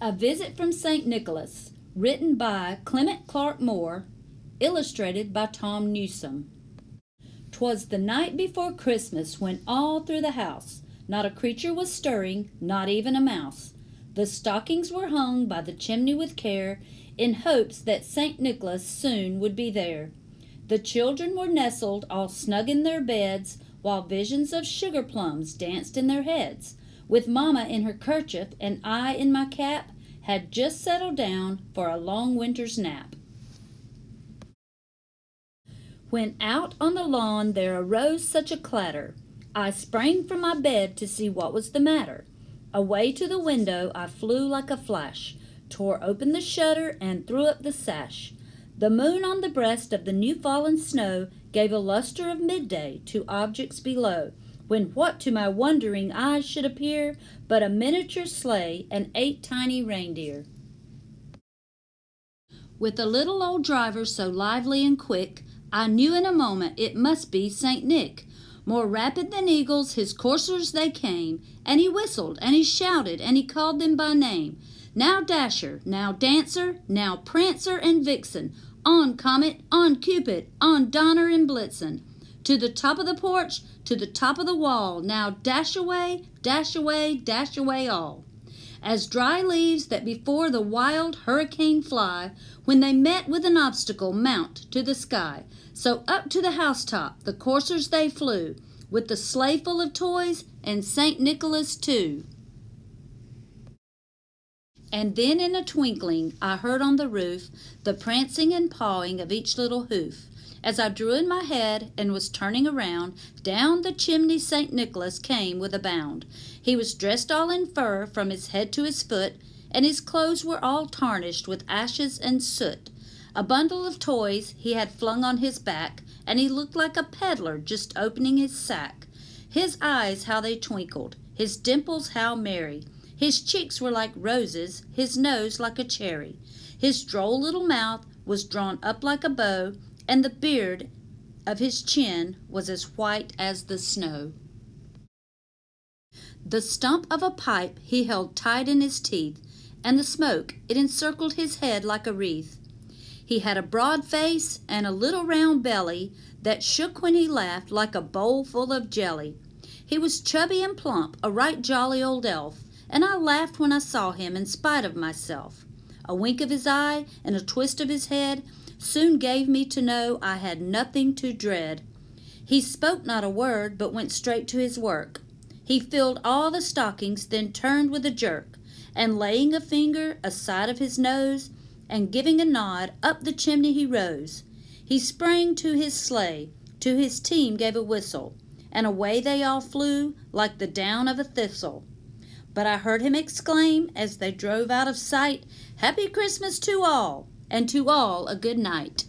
A Visit from St. Nicholas, written by Clement Clark Moore, illustrated by Tom Newsome. 'Twas the night before Christmas when all through the house not a creature was stirring, not even a mouse. The stockings were hung by the chimney with care, in hopes that St. Nicholas soon would be there. The children were nestled all snug in their beds, while visions of sugar plums danced in their heads. With Mamma in her kerchief and I in my cap, had just settled down for a long winter's nap. When out on the lawn there arose such a clatter, I sprang from my bed to see what was the matter. Away to the window I flew like a flash, tore open the shutter and threw up the sash. The moon on the breast of the new-fallen snow gave a luster of midday to objects below, when what to my wondering eyes should appear but a miniature sleigh and 8 tiny reindeer. With a little old driver so lively and quick, I knew in a moment it must be St. Nick. More rapid than eagles his coursers they came, and he whistled, and he shouted, and he called them by name. Now Dasher, now Dancer, now Prancer and Vixen, on Comet, on Cupid, on Donner and Blitzen. To the top of the porch, to the top of the wall, now dash away, dash away, dash away all. As dry leaves that before the wild hurricane fly, when they met with an obstacle mount to the sky, so up to the housetop the coursers they flew, with the sleigh full of toys and St. Nicholas too. And then in a twinkling I heard on the roof the prancing and pawing of each little hoof. As I drew in my head and was turning around, down the chimney St. Nicholas came with a bound. He was dressed all in fur from his head to his foot, and his clothes were all tarnished with ashes and soot. A bundle of toys he had flung on his back, and he looked like a peddler just opening his sack. His eyes how they twinkled, his dimples how merry. His cheeks were like roses, his nose like a cherry. His droll little mouth was drawn up like a bow, and the beard of his chin was as white as the snow. The stump of a pipe he held tight in his teeth, and the smoke, it encircled his head like a wreath. He had a broad face and a little round belly that shook when he laughed like a bowl full of jelly. He was chubby and plump, a right jolly old elf, and I laughed when I saw him in spite of myself. A wink of his eye and a twist of his head soon gave me to know I had nothing to dread. He spoke not a word, but went straight to his work. He filled all the stockings, then turned with a jerk, and laying a finger aside of his nose, and giving a nod, up the chimney he rose. He sprang to his sleigh, to his team gave a whistle, and away they all flew like the down of a thistle. But I heard him exclaim, as they drove out of sight, "Happy Christmas to all, and to all a good night."